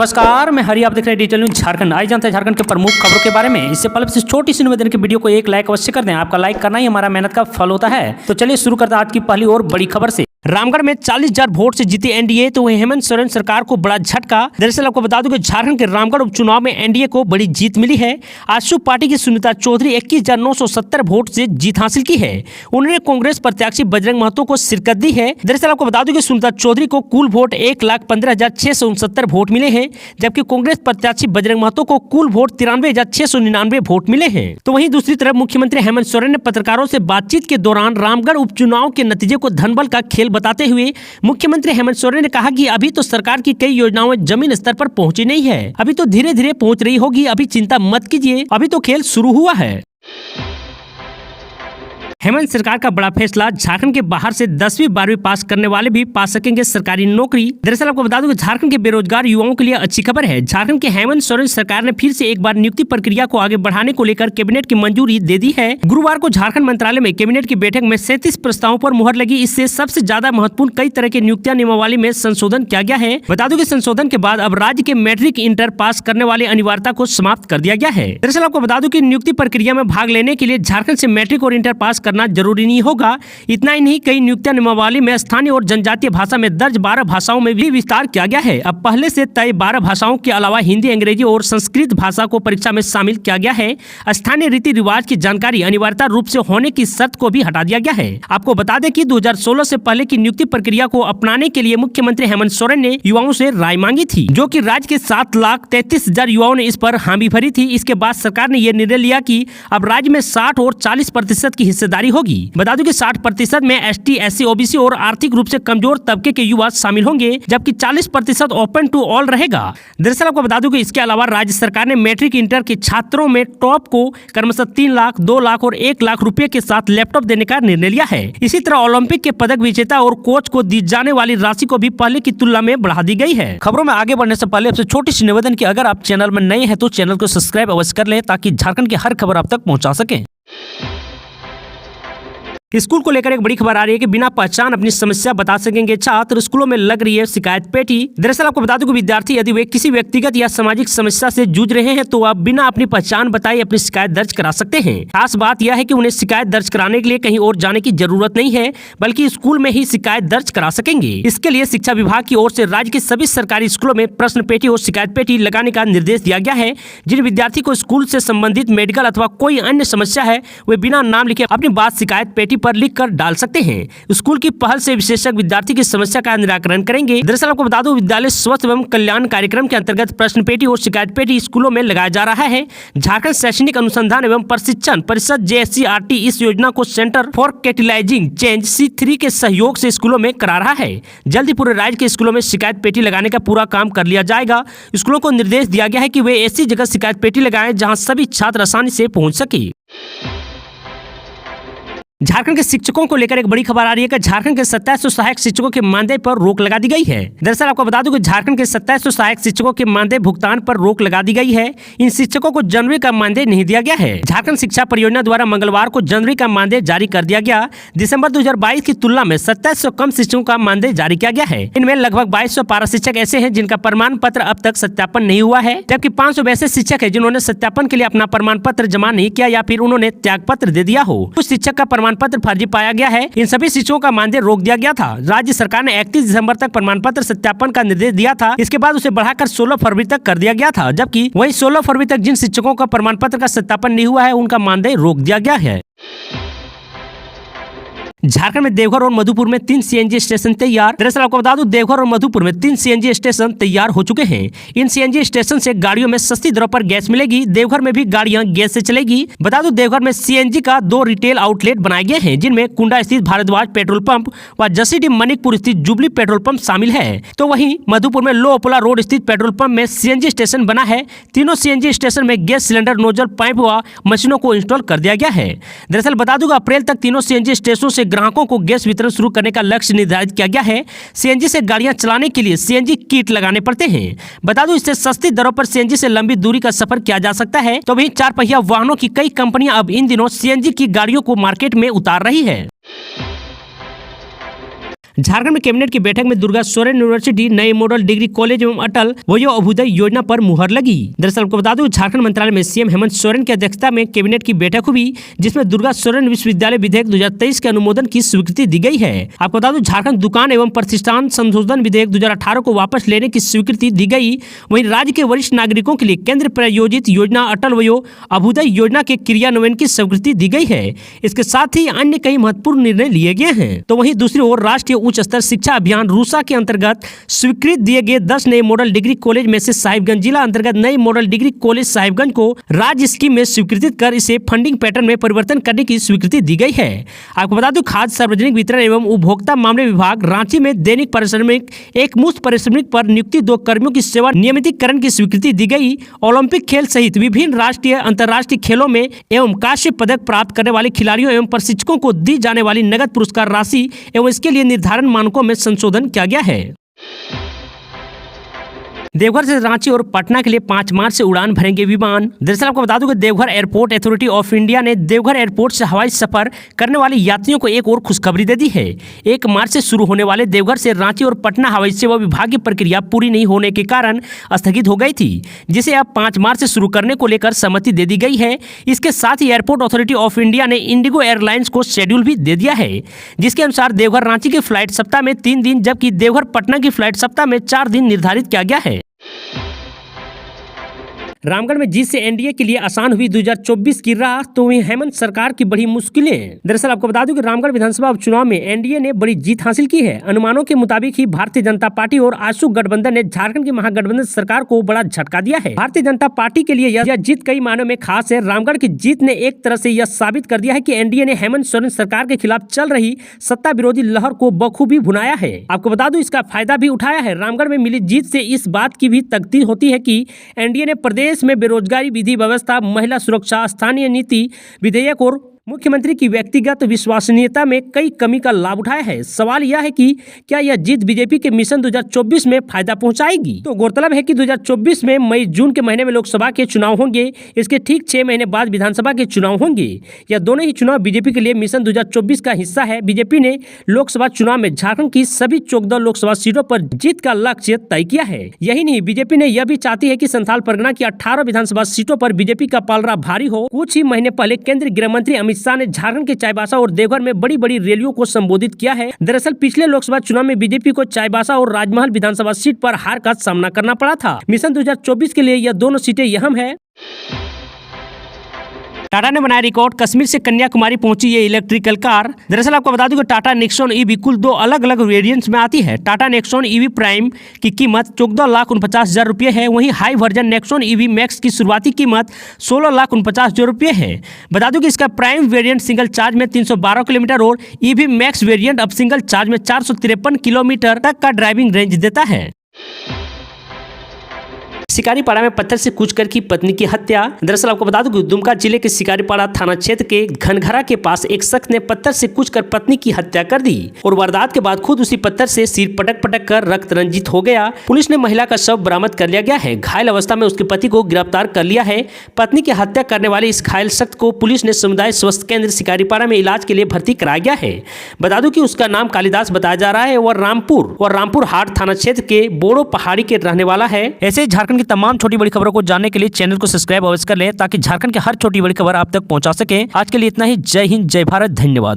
नमस्कार, मैं हरि, आप देख रहे हैं डिजिटल न्यूज झारखंड। आज जानते हैं झारखंड के प्रमुख खबरों के बारे में। इससे पहले से छोटी सी निवेदन की वीडियो को एक लाइक अवश्य कर दें। आपका लाइक करना ही हमारा मेहनत का फल होता है। तो चलिए शुरू करते हैं आज की पहली और बड़ी खबर से। रामगढ़ में 40,000 वोट से जीती एनडीए तो हेमंत सोरेन सरकार को बड़ा झटका। दरअसल आपको बता दूं कि झारखंड के रामगढ़ उपचुनाव में एनडीए को बड़ी जीत मिली है। आजसू पार्टी की सुनीता चौधरी 21,970 वोट से जीत हासिल की है। उन्होंने कांग्रेस प्रत्याशी बजरंग महतो को शिरकत दी है। दरअसल आपको बता दूं कि सुनीता चौधरी को कुल वोट 1,15,669 वोट मिले हैं, जबकि कांग्रेस प्रत्याशी बजरंग महतो को कुल वोट 93,699 वोट मिले हैं। तो वहीं दूसरी तरफ मुख्यमंत्री हेमंत सोरेन ने पत्रकारों से बातचीत के दौरान रामगढ़ उपचुनाव के नतीजे को धनबल का खेल बताते हुए मुख्यमंत्री हेमंत सोरेन ने कहा कि अभी तो सरकार की कई योजनाएं जमीन स्तर पर पहुंची नहीं है, अभी तो धीरे धीरे पहुंच रही होगी, अभी चिंता मत कीजिए, अभी तो खेल शुरू हुआ है। हेमंत सरकार का बड़ा फैसला, झारखंड के बाहर से 10वीं 12वीं पास करने वाले भी पा सकेंगे सरकारी नौकरी। दरअसल आपको बता दूं कि झारखंड के बेरोजगार युवाओं के लिए अच्छी खबर है। झारखंड के हेमंत सोरेन सरकार ने फिर से एक बार नियुक्ति प्रक्रिया को आगे बढ़ाने को लेकर कैबिनेट की मंजूरी दे दी है। गुरुवार को झारखंड मंत्रालय में कैबिनेट की बैठक में 37 प्रस्तावों पर मुहर लगी। इससे सबसे ज्यादा महत्वपूर्ण कई तरह की नियुक्तियां नियमावली में संशोधन किया गया है। बता दूं कि संशोधन के बाद अब राज्य के मैट्रिक इंटर पास करने वाले अनिवार्यता को समाप्त कर दिया गया है। दरअसल आपको बता दूं कि नियुक्ति प्रक्रिया में भाग लेने के लिए झारखंड से मैट्रिक और इंटर पास करना जरूरी नहीं होगा। इतना ही नहीं, कई नियुक्तियां नियमावली में स्थानीय और जनजातीय भाषा में दर्ज 12 भाषाओं में भी विस्तार किया गया है। अब पहले से तय 12 भाषाओं के अलावा हिंदी, अंग्रेजी और संस्कृत भाषा को परीक्षा में शामिल किया गया है। स्थानीय रीति रिवाज की जानकारी अनिवार्यता रूप से होने की शर्त को भी हटा दिया गया है। आपको बता दें कि 2016 से पहले की नियुक्ति प्रक्रिया को अपनाने के लिए मुख्यमंत्री हेमंत सोरेन ने युवाओं से राय मांगी थी, जो कि राज्य के 7,33,000 युवाओं ने इस पर हामी भरी थी। इसके बाद सरकार ने यह निर्णय लिया कि अब राज्य में 60 और 40% की हिस्सेदारी होगी। बता दूं कि 60% में एसटी, एससी, ओबीसी और आर्थिक रूप से कमजोर तबके के युवा शामिल होंगे, जबकि 40% ओपन टू ऑल रहेगा। दरअसल आपको बता दूं कि इसके अलावा राज्य सरकार ने मैट्रिक इंटर के छात्रों में टॉप को क्रमशः 3 लाख, 2 लाख और 1 लाख रुपए के साथ लैपटॉप देने का निर्णय लिया है। इसी तरह ओलंपिक के पदक विजेता और कोच को दी जाने वाली राशि को भी पहले की तुलना में बढ़ा दी गई है। खबरों में आगे बढ़ने से पहले आपसे छोटी सी निवेदन की अगर आप चैनल में नए हैं तो चैनल को सब्सक्राइब अवश्य कर लें, ताकि झारखंड की हर खबर आप तक पहुंचा सकें। स्कूल को लेकर एक बड़ी खबर आ रही है कि बिना पहचान अपनी समस्या बता सकेंगे छात्र, स्कूलों में लग रही है शिकायत पेटी। दरअसल आपको बता दूं कि विद्यार्थी यदि वे किसी व्यक्तिगत या सामाजिक समस्या से जूझ रहे हैं तो आप बिना अपनी पहचान बताए अपनी शिकायत दर्ज करा सकते हैं। खास बात यह है कि उन्हें शिकायत दर्ज कराने के लिए कहीं और जाने की जरूरत नहीं है, बल्कि स्कूल में ही शिकायत दर्ज करा सकेंगे। इसके लिए शिक्षा विभाग की ओर से राज्य के सभी सरकारी स्कूलों में प्रश्न पेटी और शिकायत पेटी लगाने का निर्देश दिया गया है। जिन विद्यार्थी को स्कूल से संबंधित मेडिकल अथवा कोई अन्य समस्या है, वे बिना नाम लिखे अपनी बात शिकायत पेटी पर लिख कर डाल सकते हैं। स्कूल की पहल से विशेषज्ञ विद्यार्थी की समस्या का निराकरण करेंगे। दरअसल आपको बता दूं, विद्यालय स्वास्थ्य एवं कल्याण कार्यक्रम के अंतर्गत प्रश्न पेटी और शिकायत पेटी स्कूलों में लगाया जा रहा है। झारखंड शैक्षणिक अनुसंधान एवं प्रशिक्षण परिषद JSCRT इस योजना को centre for catalysing change C3 के सहयोग से स्कूलों में करा रहा है। जल्द ही पूरे राज्य के स्कूलों में शिकायत पेटी लगाने का पूरा काम कर लिया जाएगा। स्कूलों को निर्देश दिया गया है कि वे ऐसी जगह शिकायत पेटी लगाएं जहां सभी छात्र आसानी से पहुंच सके। झारखंड के शिक्षकों को लेकर एक बड़ी खबर आ रही है कि झारखंड के 2700 सहायक शिक्षकों के मानदेय पर रोक लगा दी गई है। दरअसल आपको बता दूं कि झारखंड के 2700 सहायक शिक्षकों के मानदेय भुगतान पर रोक लगा दी गई है। इन शिक्षकों को जनवरी का मानदेय नहीं दिया गया है। झारखंड शिक्षा परियोजना द्वारा मंगलवार को जनवरी का मानदेय जारी कर दिया गया। दिसंबर 2022 की तुलना में 2700 कम शिक्षकों का मानदेय जारी किया गया है। इनमें लगभग 2200 पारा शिक्षक ऐसे हैं जिनका प्रमाण पत्र अब तक सत्यापन नहीं हुआ है, जबकि 500 वैसे शिक्षक है जिन्होंने सत्यापन के लिए अपना प्रमाण पत्र जमा नहीं किया या फिर उन्होंने त्याग पत्र दे दिया हो। कुछ शिक्षक का प्रमाण पत्र फर्जी पाया गया है। इन सभी शिक्षकों का मानदेय रोक दिया गया था। राज्य सरकार ने 31 दिसंबर तक प्रमाण पत्र सत्यापन का निर्देश दिया था। इसके बाद उसे बढ़ाकर 16 फरवरी तक कर दिया गया था, जबकि वहीं 16 फरवरी तक जिन शिक्षकों का प्रमाण पत्र का सत्यापन नहीं हुआ है उनका मानदेय रोक दिया गया है। झारखंड में देवघर और मधुपुर में 3 CNG स्टेशन तैयार। दरअसल आपको बता दूं, देवघर और मधुपुर में 3 CNG स्टेशन तैयार हो चुके हैं। इन CNG स्टेशन से गाड़ियों में सस्ती दरों पर गैस मिलेगी। देवघर में भी गाड़ियां गैस से चलेगी। बता दूं, देवघर में CNG का 2 रिटेल आउटलेट बनाए गए हैं, जिनमें कुंडा स्थित भारद्वाज पेट्रोल पंप व जसीडीह मनिकपुर स्थित जुबली पेट्रोल पंप शामिल है। तो वहीं मधुपुर में लोअपोला रोड स्थित पेट्रोल पंप में CNG स्टेशन बना है। तीनों CNG स्टेशन में गैस सिलेंडर, नोजल, पाइप व मशीनों को इंस्टॉल कर दिया गया है। दरअसल बता दूं, अप्रैल तक तीनों CNG स्टेशनों से ग्राहकों को गैस वितरण शुरू करने का लक्ष्य निर्धारित किया गया है। CNG से गाड़ियां चलाने के लिए CNG किट लगाने पड़ते हैं। बता दूं, इससे सस्ती दरों पर CNG से लंबी दूरी का सफर किया जा सकता है। तो वहीं 4 पहिया वाहनों की कई कंपनियां अब इन दिनों CNG की गाड़ियों को मार्केट में उतार रही है। झारखंड में कैबिनेट की बैठक में दुर्गा सोरेन यूनिवर्सिटी, नए मॉडल डिग्री कॉलेज एवं अटल वयो अभ्युदय योजना पर मुहर लगी। दरअसल आपको बता दूं, झारखंड मंत्रालय में सीएम हेमंत सोरेन की अध्यक्षता में कैबिनेट की बैठक हुई, जिसमें दुर्गा सोरेन विश्वविद्यालय विधेयक 2023 के अनुमोदन की स्वीकृति दी गई है। आपको बता दूं, झारखंड दुकान एवं प्रतिष्ठान संशोधन विधेयक 2018 को वापस लेने की स्वीकृति दी गई। वहीं राज्य के वरिष्ठ नागरिकों के लिए केंद्र प्रायोजित योजना अटल वयो अभ्युदय योजना के क्रियान्वयन की स्वीकृति दी गई है। इसके साथ ही अन्य कई महत्वपूर्ण निर्णय लिए गए हैं। तो वहीं दूसरी ओर राष्ट्रीय उच्च स्तर शिक्षा अभियान रूसा के अंतर्गत स्वीकृत दिए गए 10 नए मॉडल डिग्री कॉलेज में से साहिबगंज जिला अंतर्गत नए मॉडल डिग्री कॉलेज साहिबगंज को राज्य स्कीम में स्वीकृत कर इसे फंडिंग पैटर्न में परिवर्तन करने की स्वीकृति दी गई है। आपको बता दूं, खाद्य सार्वजनिक वितरण एवं उपभोक्ता मामले विभाग रांची में दैनिक पारिश्रमिक एक मुश्त पारिश्रमिक पर नियुक्ति 2 कर्मियों की सेवा नियमितीकरण की स्वीकृति दी गई। ओलंपिक खेल सहित विभिन्न राष्ट्रीय अंतर्राष्ट्रीय खेलों में एवं कांस्य पदक प्राप्त करने वाले खिलाड़ियों एवं प्रशिक्षकों को दी जाने वाली नगद पुरस्कार राशि एवं इसके लिए निर्धारण मानकों में संशोधन किया गया है। देवघर से रांची और पटना के लिए 5 मार्च से उड़ान भरेंगे विमान। दरअसल आपको बता दूं कि Deoghar airport authority of India ने देवघर एयरपोर्ट से हवाई सफर करने वाले यात्रियों को एक और खुशखबरी दे दी है। 1 मार्च से शुरू होने वाले देवघर से रांची और पटना हवाई सेवा विभागीय प्रक्रिया पूरी नहीं होने के कारण स्थगित हो गई थी, जिसे अब 5 मार्च से शुरू करने को लेकर सहमति दे दी गई है। इसके साथ ही एयरपोर्ट अथॉरिटी ऑफ इंडिया ने इंडिगो एयरलाइंस को शेड्यूल भी दे दिया है, जिसके अनुसार देवघर रांची की फ्लाइट सप्ताह में 3 दिन जबकि देवघर पटना की फ्लाइट सप्ताह में 4 दिन निर्धारित किया गया है। रामगढ़ में जीत से एनडीए के लिए आसान हुई 2024 की राह, तो वहीं हेमंत सरकार की बड़ी मुश्किलें। दरअसल आपको बता दूं कि रामगढ़ विधानसभा उपचुनाव में एनडीए ने बड़ी जीत हासिल की है। अनुमानों के मुताबिक ही भारतीय जनता पार्टी और आशु गठबंधन ने झारखंड की महागठबंधन सरकार को बड़ा झटका दिया है। भारतीय जनता पार्टी के लिए यह जीत कई मायनों में खास है। रामगढ़ की जीत ने एक तरह से यह साबित कर दिया है कि एनडीए ने हेमंत सोरेन सरकार के खिलाफ चल रही सत्ता विरोधी लहर को बखूबी भुनाया है। आपको बता दूं, इसका फायदा भी उठाया है। रामगढ़ में मिली जीत से इस बात की भी तकदीर होती है कि एनडीए ने प्रदेश में बेरोजगारी, विधि व्यवस्था, महिला सुरक्षा, स्थानीय नीति विधेयक और मुख्यमंत्री की व्यक्तिगत विश्वसनीयता में कई कमी का लाभ उठाया है। सवाल यह है कि क्या यह जीत बीजेपी के मिशन 2024 में फायदा पहुंचाएगी? तो गौरतलब है कि 2024 में मई जून के महीने में लोकसभा के चुनाव होंगे। इसके ठीक 6 महीने बाद विधानसभा के चुनाव होंगे। यह दोनों ही चुनाव बीजेपी के लिए मिशन 2024 का हिस्सा है। बीजेपी ने लोकसभा चुनाव में झारखंड की सभी 14 लोकसभा सीटों पर जीत का लक्ष्य तय किया है। यही नहीं, बीजेपी ने यह भी चाहती है कि संथाल परगना की 18 विधानसभा सीटों पर बीजेपी का पलड़ा भारी हो। कुछ ही महीने पहले केंद्रीय गृह मंत्री अमित शाह ने झारखंड के चाईबासा और देवघर में बड़ी बड़ी रैलियों को संबोधित किया है। दरअसल पिछले लोकसभा चुनाव में बीजेपी को चाईबासा और राजमहल विधानसभा सीट पर हार का सामना करना पड़ा था। मिशन 2024 के लिए यह दोनों सीटें अहम है। टाटा ने बनाया रिकॉर्ड, कश्मीर से कन्याकुमारी पहुंची ये इलेक्ट्रिकल कार। दरअसल आपको बता दूं कि टाटा नेक्सॉन ईवी कुल 2 अलग अलग वेरिएंट्स में आती है। टाटा नेक्सॉन ईवी प्राइम की कीमत 14,49,000 रुपये है। वहीं high version Nexon EV max की शुरुआती कीमत 16,49,000 रुपये है। बता दूं कि इसका प्राइम वेरिएंट सिंगल चार्ज में 312 किलोमीटर और ईवी मैक्स वेरिएंट अब सिंगल चार्ज में 453 किलोमीटर तक का ड्राइविंग रेंज देता है। शिकारीपाड़ा में पत्थर से कूचकर की पत्नी की हत्या। दरअसल आपको बता दूं कि दुमका जिले के शिकारीपाड़ा थाना क्षेत्र के घनघरा के पास एक शख्स ने पत्थर से कूचकर पत्नी की हत्या कर दी और वारदात के बाद खुद उसी पत्थर से सिर पटक पटक कर रक्त रंजित हो गया। पुलिस ने महिला का शव बरामद कर लिया गया है। घायल अवस्था में उसके पति को गिरफ्तार कर लिया है। पत्नी की हत्या करने वाले इस घायल शख्स को पुलिस ने समुदाय स्वास्थ्य केंद्र शिकारीपाड़ा में इलाज के लिए भर्ती कराया गया है। बता दूं कि उसका नाम कालिदास बताया जा रहा है और रामपुर हाट थाना क्षेत्र के बोड़ो पहाड़ी के रहने वाला है। ऐसे झारखंड की तमाम छोटी बड़ी खबरों को जानने के लिए चैनल को सब्सक्राइब अवश्य कर लें, ताकि झारखंड के हर छोटी बड़ी खबर आप तक पहुंचा सके। आज के लिए इतना ही। जय हिंद, जय भारत, धन्यवाद।